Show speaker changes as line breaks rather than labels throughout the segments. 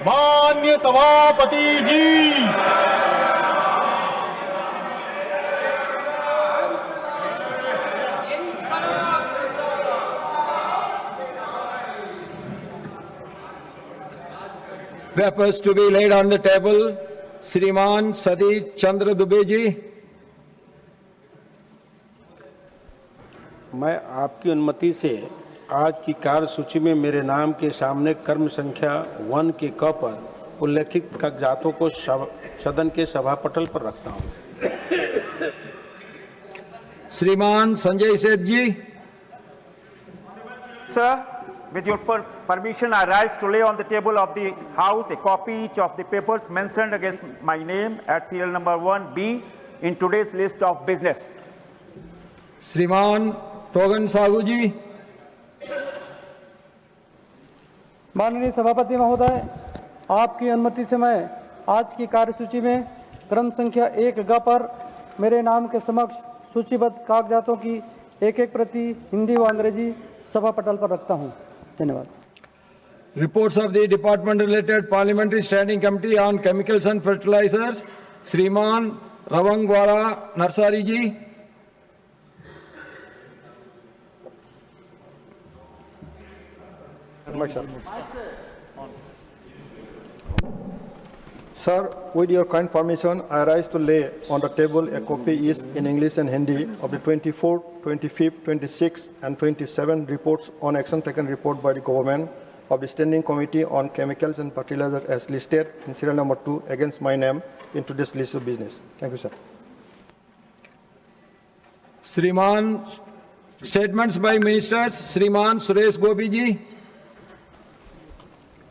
माननीय सभापति जी।
Papers to be laid on the table. श्रीमान सतीश चंद्र दुबे जी।
मैं आपकी अनुमति से आज की कार्यसूची में मेरे नाम के सामने क्रम संख्या 1 के क पर उल्लेखित कागजातों को सदन के सभापटल पर रखता हूं।
श्रीमान संजय सेठ जी।
Sir, with your permission, I rise to lay on the table of the House a copy each of the papers mentioned against my name at serial number 1B in today's list of business.
श्रीमान टोगन साहू जी।
माननीय सभापति महोदय, आपकी अनुमति से मैं आज की कार्यसूची में क्रम संख्या 1 ग पर मेरे नाम के समक्ष सूचीबद्ध कागजातों की एक प्रति हिंदी व अंग्रेजी सभापटल पर रखता हूं। धन्यवाद।
Reports of the department related parliamentary standing committee on chemicals and fertilizers. श्रीमान रवंगवाला नरसारी जी।
Sir, with your kind permission, I rise to lay on the table a copy each in English and Hindi of the 24th, 25th, 26th, and 27th reports on action taken report by the government of the Standing Committee on Chemicals and Fertilizers as listed in serial number 2 against my name into this list of business. Thank you, sir.
श्रीमान statements by ministers. श्रीमान सुरेश गोपी जी।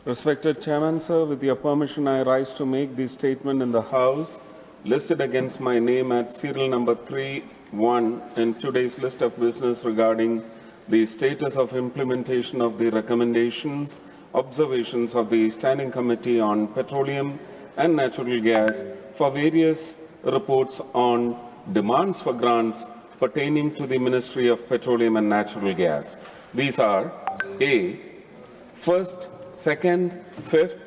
Respected Chairman, sir, with your permission, I rise to make the statement in the House listed against my name at serial number 3-1 in today's list of business regarding the status of implementation of the recommendations, observations of the Standing Committee on Petroleum and Natural Gas for various reports on demands for grants pertaining to the Ministry of Petroleum and Natural Gas. These are A. First, 2nd, 5th,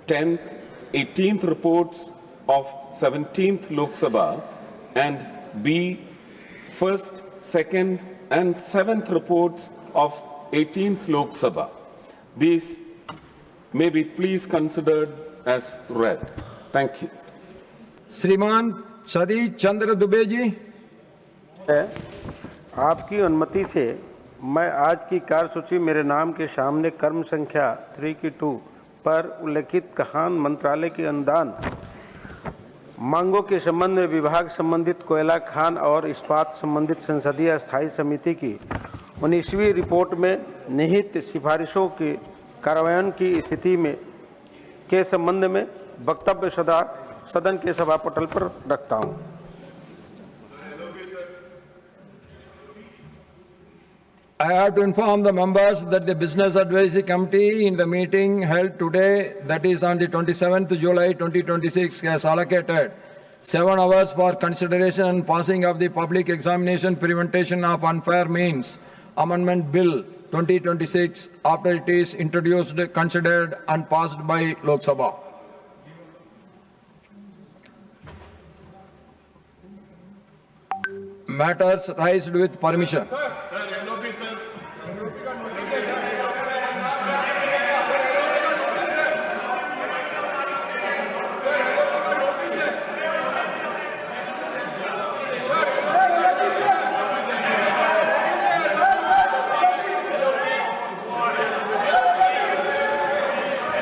10th, 18th reports of 17th Lok Sabha, and B. 1st, 2nd, and 7th reports of 18th Lok Sabha. These may be please considered as read. Thank you.
श्रीमान सतीश चंद्र दुबे जी।
आपकी अनुमति से मैं आज की कार्यसूची मेरे नाम के सामने क्रम संख्या 3 की 2 पर उल्लेखित खान मंत्रालय की अनुदान मांगों के संबंध में विभाग संबंधित कोयला खान और इस्पात संबंधित संसदीय स्थायी समिति की 19वीं रिपोर्ट में निहित सिफारिशों के कार्यान्वयन की स्थिति में के संबंध में वक्तव्य सदन के सभापटल पर रखता हूं।
I have to inform the members that the Business Advisory Committee in the meeting held today, that is on the 27th July 2026, has allocated 7 hours for consideration and passing of the Public Examination Prevention of Unfair Means Amendment Bill 2026 after it is introduced, considered and passed by Lok Sabha. Matters raised with permission.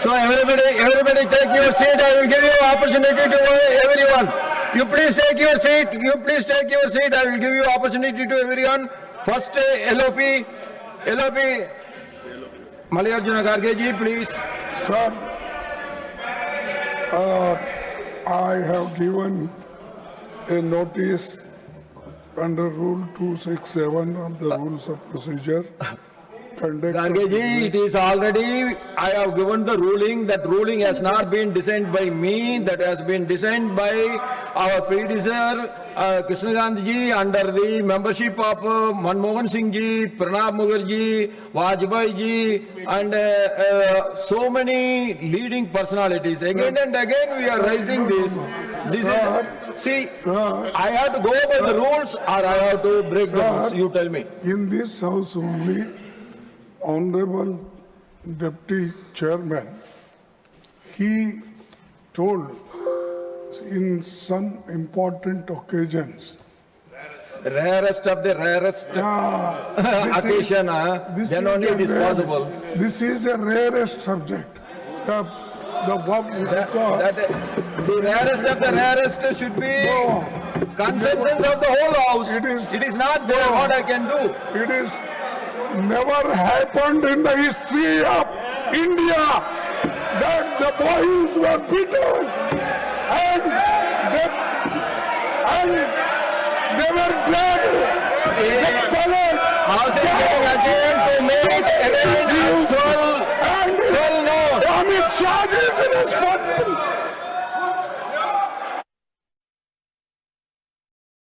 So everybody take your seat. I will give you opportunity to everyone. You please take your seat. You please take your seat. I will give you opportunity to everyone. First LOP Mallikarjuna Kharge ji, please.
Sir, I have given a notice under Rule 267 of the Rules of Procedure conduct.
Garge ji, it is already, I have given the ruling, that ruling has not been designed by me, that has been designed by our predecessor, Krishnakant ji, under the membership of Manmohan Singh ji, Pranab Mukherjee, Vajpayee ji, and so many leading personalities. Again and again we are raising this. This is, see, I have to go by the rules or I have to break the rules, you tell me.
In this house only, Honorable Deputy Chairman, he told in some important occasions.
Rarest of the rarest occasion, then only it is possible.
This is a rarest subject. The
rarest of the rarest should be consensus of the whole house. It is not there what I can do.
It is never happened in the history of India that the boys were beaten and they were dragged. The palace
House is getting again to make evidence
and
well known.
Amit Shah is in